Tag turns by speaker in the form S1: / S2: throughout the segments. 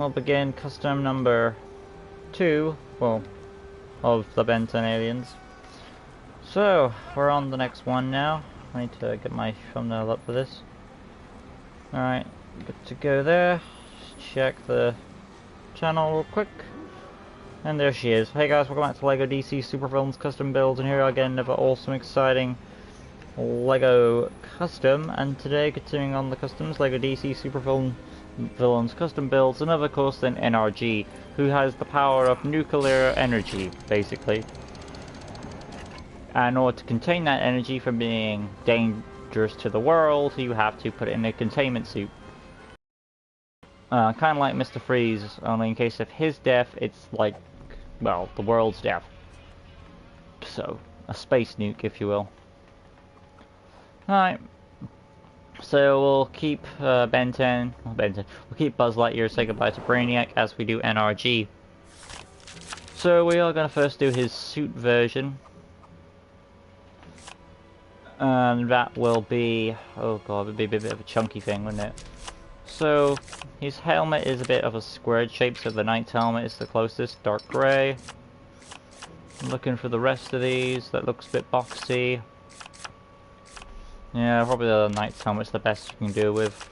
S1: We'll begin custom number 2, well, of the Ben 10 aliens. So, we're on the next one now. I need to get my thumbnail up for this. Alright, good to go there. Just check the channel real quick. And there she is. Hey guys, welcome back to LEGO DC Supervillains Custom Builds, and here again another awesome, exciting LEGO Custom. And today, continuing on the customs, LEGO DC Supervillains Custom Builds, and of course then NRG, who has the power of nuclear energy, basically. And in order to contain that energy from being dangerous to the world, you have to put it in a containment suit. Kind of like Mr. Freeze, only in case of his death, it's like, well, the world's death. So, a space nuke, if you will. Alright. So we'll keep Ben 10, we'll keep Buzz Lightyear, say goodbye to Brainiac as we do NRG. So we are going to first do his suit version. And that will be, oh god, it would be a bit of a chunky thing, wouldn't it? So, his helmet is a bit of a squared shape, so the Knight's helmet is the closest, dark grey. I'm looking for the rest of these, that looks a bit boxy. Yeah, probably the Knight's helmet's the best you can do with.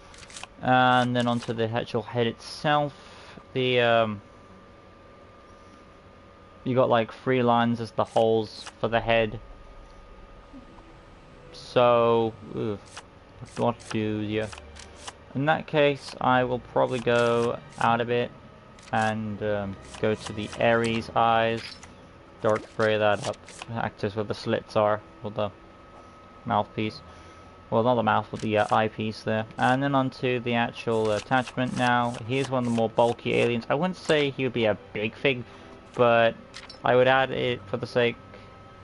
S1: And then onto the actual head itself, the, you got like 3 lines as the holes for the head. So, what do you... In that case, I will probably go out a bit and go to the Ares eyes, dark grey that up, act as where the slits are, or the mouthpiece. Well, not the mouth, but the eyepiece there. And then onto the actual attachment now. Here's one of the more bulky aliens. I wouldn't say he would be a big fig, but I would add it for the sake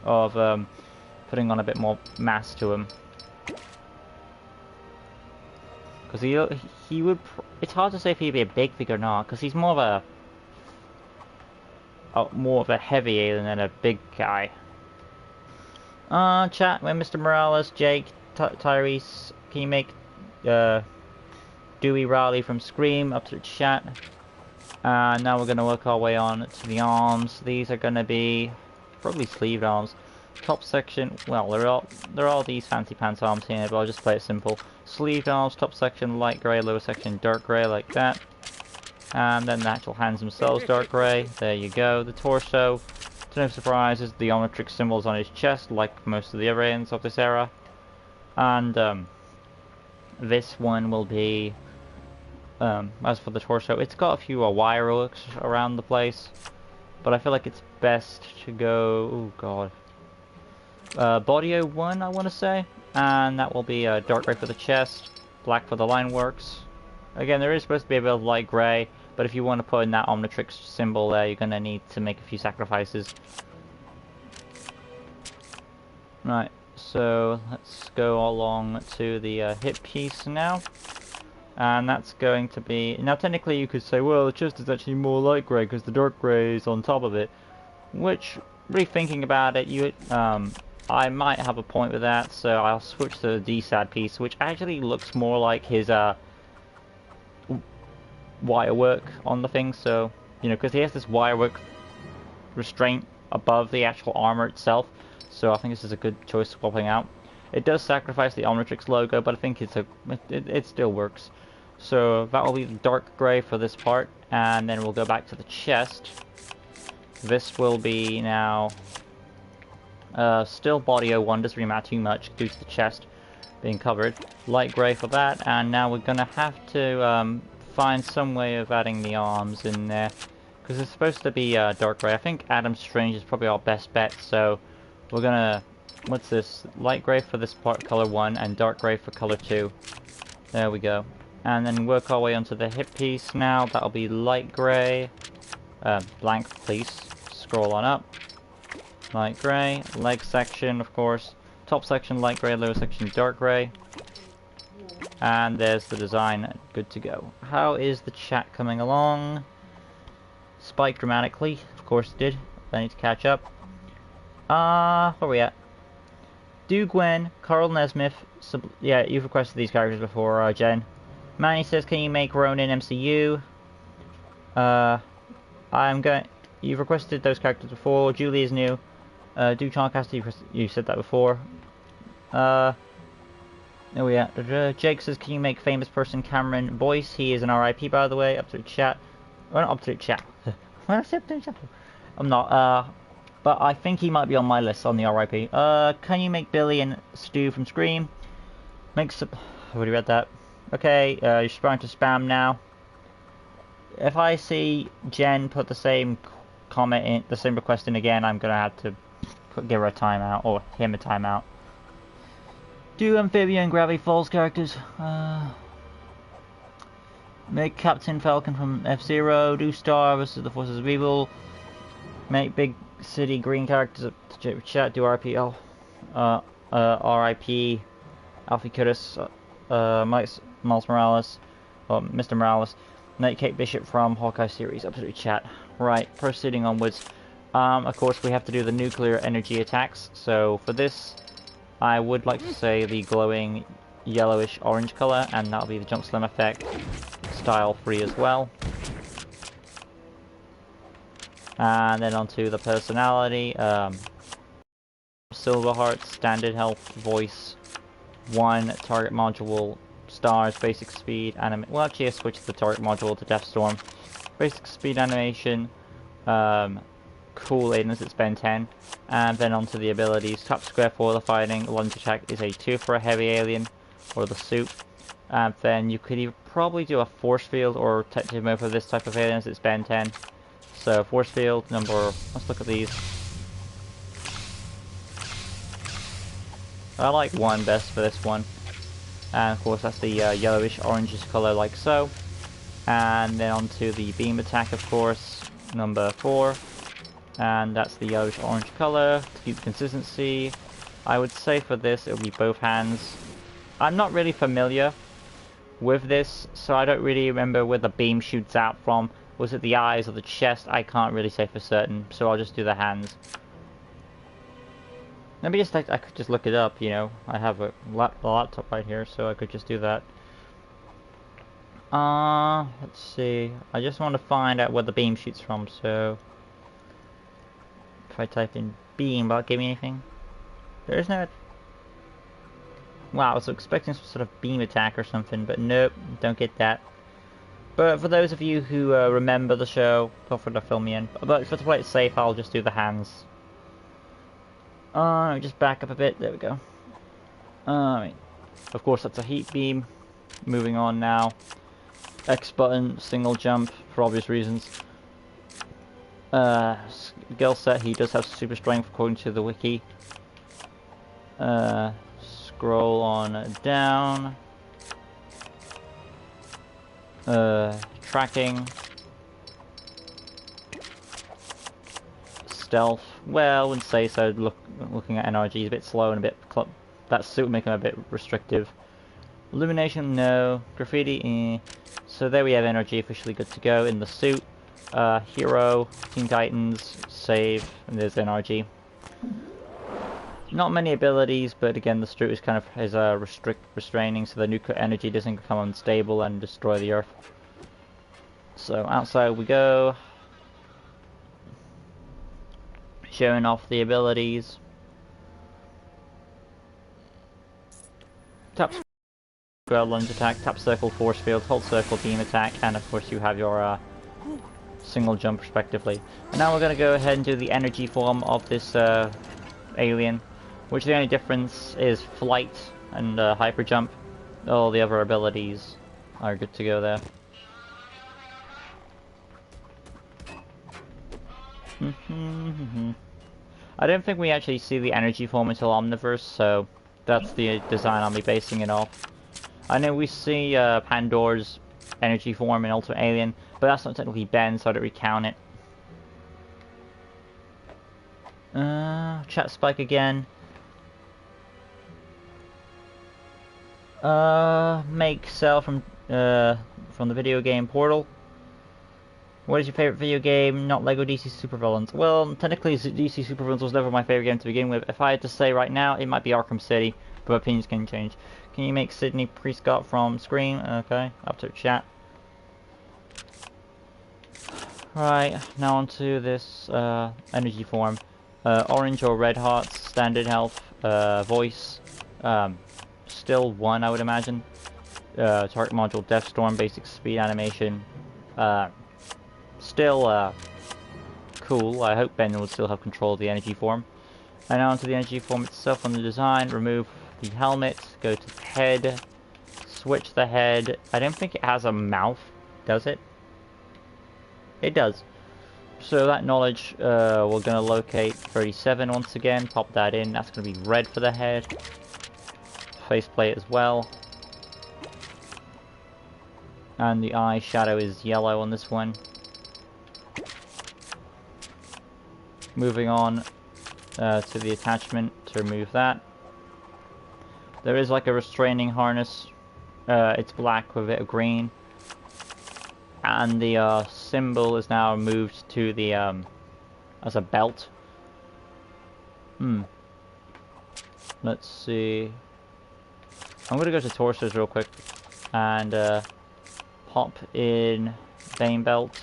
S1: of putting on a bit more mass to him. Because he would... It's hard to say if he'd be a big fig or not, because he's more of a heavy alien than a big guy. Chat with Mr. Morales, Jake, Tyrese, can you make Dewey Riley from Scream up to the chat? Now we're going to work our way on to the arms. These are going to be probably sleeved arms. Top section, well, there are all these fancy pants arms here, but I'll just play it simple. Sleeved arms, top section light grey, lower section dark grey, like that. And then the actual hands themselves dark grey. There you go. The torso, to no surprises, the Omnitrix symbols on his chest, like most of the other aliens of this era. And this one will be, as for the torso, it's got a few wire hooks around the place, but I feel like it's best to go, oh god, Bodio 1 I want to say, and that will be dark grey for the chest, black for the line works. Again, there is supposed to be a bit of light grey, but if you want to put in that Omnitrix symbol there, you're going to need to make a few sacrifices. Right. So let's go along to the hip piece now, and that's going to be, now technically you could say, well, the chest is actually more light grey because the dark grey is on top of it, which, rethinking about it, I might have a point with that, so I'll switch to the DSAD piece, which actually looks more like his wire work on the thing, so, you know, because he has this wire work restraint above the actual armor itself. So I think this is a good choice swapping out. It does sacrifice the Omnitrix logo, but I think it still works. So that will be the dark grey for this part, and then we'll go back to the chest. This will be now still Bodio 1, doesn't really matter too much due to the chest being covered. Light grey for that, and now we're gonna have to find some way of adding the arms in there, because it's supposed to be dark grey. I think Adam Strange is probably our best bet, so we're gonna, what's this, light grey for this part, color 1, and dark grey for color 2. There we go. And then work our way onto the hip piece now. That'll be light grey, blank please, scroll on up. Light grey, leg section of course, top section light grey, lower section dark grey. And there's the design, good to go. How is the chat coming along? Spiked dramatically, of course it did, I need to catch up. Where are we at? Do Gwen, Carl Nesmith, yeah, you've requested these characters before, Jen. Manny says, can you make Ronin MCU? I'm going. You've requested those characters before. Julie is new. Do Charcaster, you said that before. Oh yeah. Jake says, can you make famous person Cameron Boyce? He is an RIP, by the way. Up to the chat. Well, not up to the chat. When I say up to the chat, I'm not. But I think he might be on my list on the RIP. Can you make Billy and Stu from Scream? I've already read that. Okay. You're starting to spam now. If I see Jen put the same comment in, the same request in again, I'm gonna have to give her a timeout, or him a timeout. Do Amphibian and Gravity Falls characters. Make Captain Falcon from F-Zero. Do Star versus the Forces of Evil. Make Big City Green characters. Chat. Do RPL. RIP. Alfie Curtis. Miles Morales. Or Mr. Morales. Make Kate Bishop from Hawkeye series. Absolute chat. Right. Proceeding onwards. Of course, we have to do the nuclear energy attacks. So for this, I would like to say the glowing yellowish orange color, and that'll be the jump slim effect, style free as well. And then onto the personality. Silver Heart, standard health, voice, 1 target module, stars, basic speed, well, actually I switched the target module to Deathstorm. Basic speed animation, cool lateness, it's Ben 10. And then onto the abilities. Top square for the fighting, lunge attack is a 2 for a heavy alien, or the suit. And then you could probably do a force field or tentative move for this type of aliens, it's Ben 10. So force field let's look at these. I like 1 best for this one. And of course that's the yellowish orangish color like so. And then onto the beam attack, of course, number 4. And that's the yellowish orange color to keep the consistency. I would say for this it will be both hands. I'm not really familiar with this, so I don't really remember where the beam shoots out from. Was it the eyes or the chest? I can't really say for certain, so I'll just do the hands. Maybe I could just look it up, you know. I have the laptop right here, so I could just do that. Let's see. I just want to find out where the beam shoots from, so if I type in beam, will it give me anything? There is no... Wow, I was expecting some sort of beam attack or something, but nope, don't get that. But for those of you who remember the show, feel free to fill me in. But to play it safe, I'll just do the hands. Just back up a bit, there we go. Of course that's a heat beam. Moving on now. X button, single jump, for obvious reasons. Skill set, he does have super strength according to the wiki. Scroll on down. Tracking. Stealth. Well, I wouldn't say so. Looking at NRG is a bit slow and a bit... That suit would make him a bit restrictive. Illumination, no. Graffiti, So there we have NRG officially good to go in the suit. Hero, Teen Titans, save, and there's NRG. Not many abilities, but again the suit is kind of restraining, so the nuclear energy doesn't become unstable and destroy the Earth. So outside we go. Showing off the abilities. Tap square lunge attack, tap circle force field, hold circle beam attack, and of course you have your single jump respectively. And now we're going to go ahead and do the energy form of this alien, which the only difference is flight and hyper jump. All the other abilities are good to go there. I don't think we actually see the energy form until Omniverse, so that's the design I'll be basing it off. I know we see Pandora's energy form in Ultimate Alien, but that's not technically Ben, so I don't recount it. Chat spike again. Make Cell from the video game Portal. What is your favorite video game? Not Lego DC Supervillains. Well, technically DC Supervillains was never my favorite game to begin with. If I had to say right now, it might be Arkham City, but opinions can change. Can you make Sidney Prescott from Scream? Okay, up to chat. Right, now onto this energy form. Orange or red hearts, standard health, voice, still 1 I would imagine. Target module, Death Storm, basic speed animation. Still cool. I hope Ben will still have control of the energy form. And now onto the energy form itself on the design. Remove the helmet, go to the head, switch the head. I don't think it has a mouth, does it? It does. So that knowledge, we're going to locate 37 once again, pop that in. That's going to be red for the head. Faceplate as well. And the eye shadow is yellow on this one. Moving on to the attachment to remove that. There is like a restraining harness. It's black with a bit of green. And the symbol is now moved to the as a belt. Let's see. I'm gonna go to torsos real quick and pop in vein belt.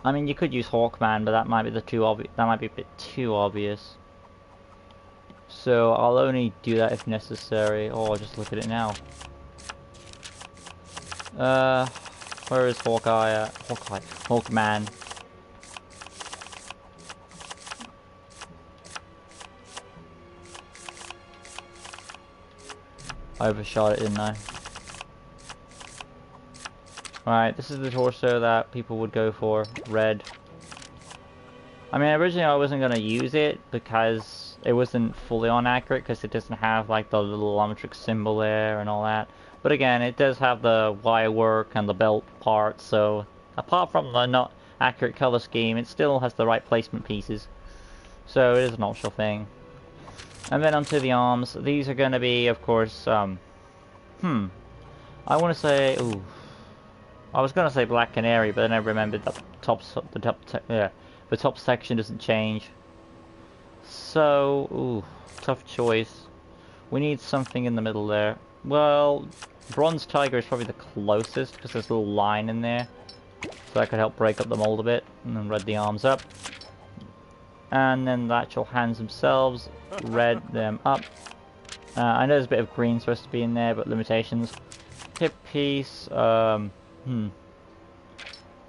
S1: I mean, you could use Hawkman, but that might be that might be a bit too obvious. So I'll only do that if necessary. Oh, just look at it now. Where is Hawkeye at? Hawkman. I overshot it, didn't I? Alright, this is the torso that people would go for. Red. I mean, originally I wasn't going to use it because it wasn't fully on accurate, because it doesn't have like the little Omnitrix symbol there and all that. But again, it does have the wire work and the belt part, so apart from the not accurate color scheme, it still has the right placement pieces. So it is an optional thing. And then onto the arms. These are going to be, of course, I want to say, ooh. I was going to say Black Canary, but then I remembered that the top section doesn't change. So, ooh, tough choice. We need something in the middle there. Well, Bronze Tiger is probably the closest, because there's a little line in there. So that could help break up the mold a bit, and then red the arms up. And then the actual hands themselves, red them up. I know there's a bit of green supposed to be in there, but limitations. Hip piece,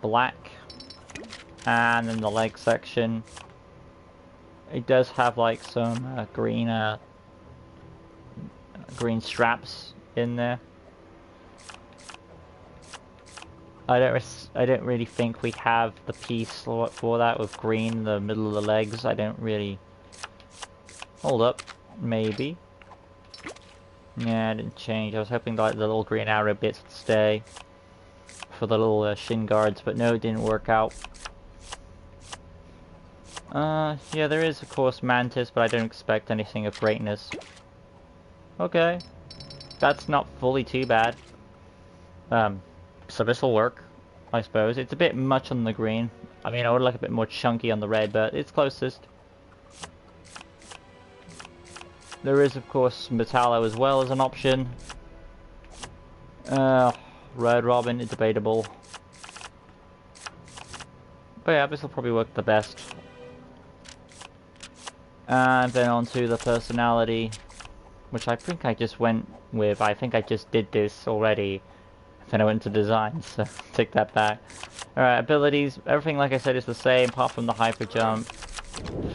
S1: black. And then the leg section. It does have like some green straps in there. I don't really think we have the piece for that with green in the middle of the legs. I don't really. Hold up, maybe. Yeah, it didn't change. I was hoping like the little green arrow bits would stay for the little shin guards, but no, it didn't work out. Yeah, there is of course Mantis, but I don't expect anything of greatness. Okay, that's not fully too bad. So this will work, I suppose. It's a bit much on the green. I mean, I would like a bit more chunky on the red, but it's closest. There is, of course, Metallo as well as an option. Red Robin is debatable. But yeah, this will probably work the best. And then onto the personality, which I think I just went with. I think I just did this already. Then I went to design, so take that back. Alright, abilities, everything like I said is the same, apart from the hyper jump,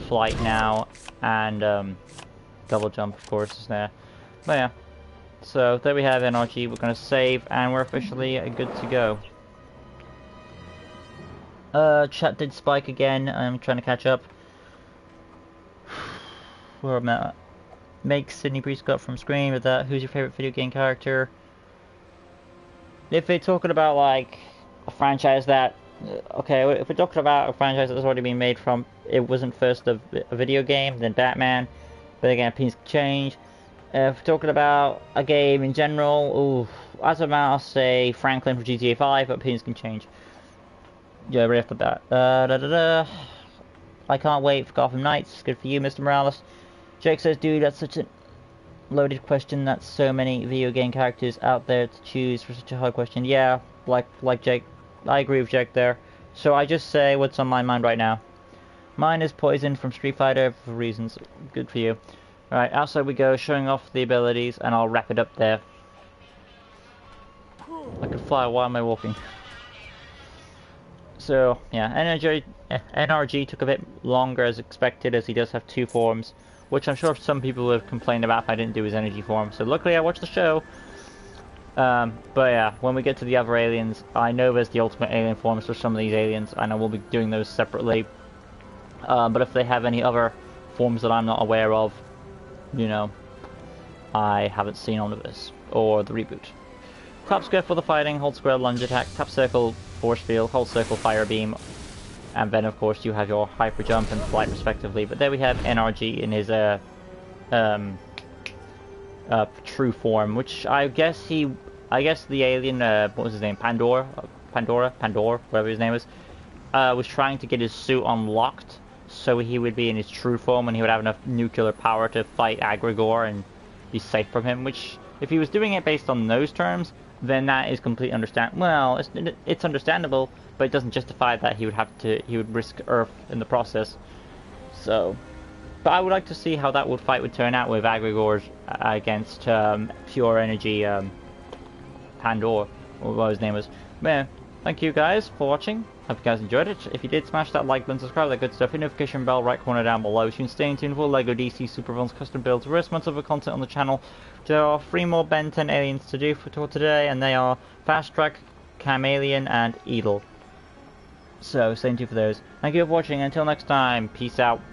S1: flight now, and double jump of course is there. But yeah, so there we have NRG. We're going to save, and we're officially good to go. Chat did spike again. I'm trying to catch up. Where am I at? Make Sydney Prescott from Scream with that. Who's your favorite video game character? If they're talking about like a franchise that, okay, if we're talking about a franchise that's already been made from, it wasn't first a video game, then Batman, but again, opinions can change. If we're talking about a game in general, ooh, as a matter, I'll say Franklin for GTA 5, but opinions can change. Yeah, right off the bat. I can't wait for Gotham Knights. Good for you, Mr. Morales. Jake says, dude, that's such a loaded question. That's so many video game characters out there to choose for such a hard question. Yeah, like Jake, I agree with Jack there. So I just say what's on my mind right now. Mine is poison from Street Fighter for reasons. Good for you. Alright, outside we go, showing off the abilities, and I'll wrap it up there. I could fly, why am I walking? So, yeah, NRG took a bit longer as expected, as he does have 2 forms, which I'm sure some people would have complained about if I didn't do his energy form. So luckily I watched the show. But yeah, when we get to the other aliens, I know there's the ultimate alien forms for some of these aliens, and I will be doing those separately. But if they have any other forms that I'm not aware of, you know, I haven't seen all of this, or the reboot. Tap square for the fighting, hold square lunge attack, tap circle force field, hold circle fire beam, and then of course you have your hyper jump and flight respectively. But there we have NRG in his true form, which I guess the alien, what was his name, Pandora, whatever his name was trying to get his suit unlocked so he would be in his true form and he would have enough nuclear power to fight Agregor and be safe from him, which if he was doing it based on those terms, then that is completely it's understandable, but it doesn't justify that he would risk Earth in the process. So, but I would like to see how that fight would turn out with Agregor against pure energy Pandora, or what his name was. Man, thank you guys for watching. Hope you guys enjoyed it. If you did, smash that like button, subscribe, that good stuff, hit notification bell right corner down below. So you can stay tuned for LEGO DC Super Villains custom builds, various months of content on the channel. There are 3 more Ben 10 aliens to do for today, and they are Fast Track, Chameleon, and Edel. So stay tuned for those. Thank you for watching. Until next time, peace out.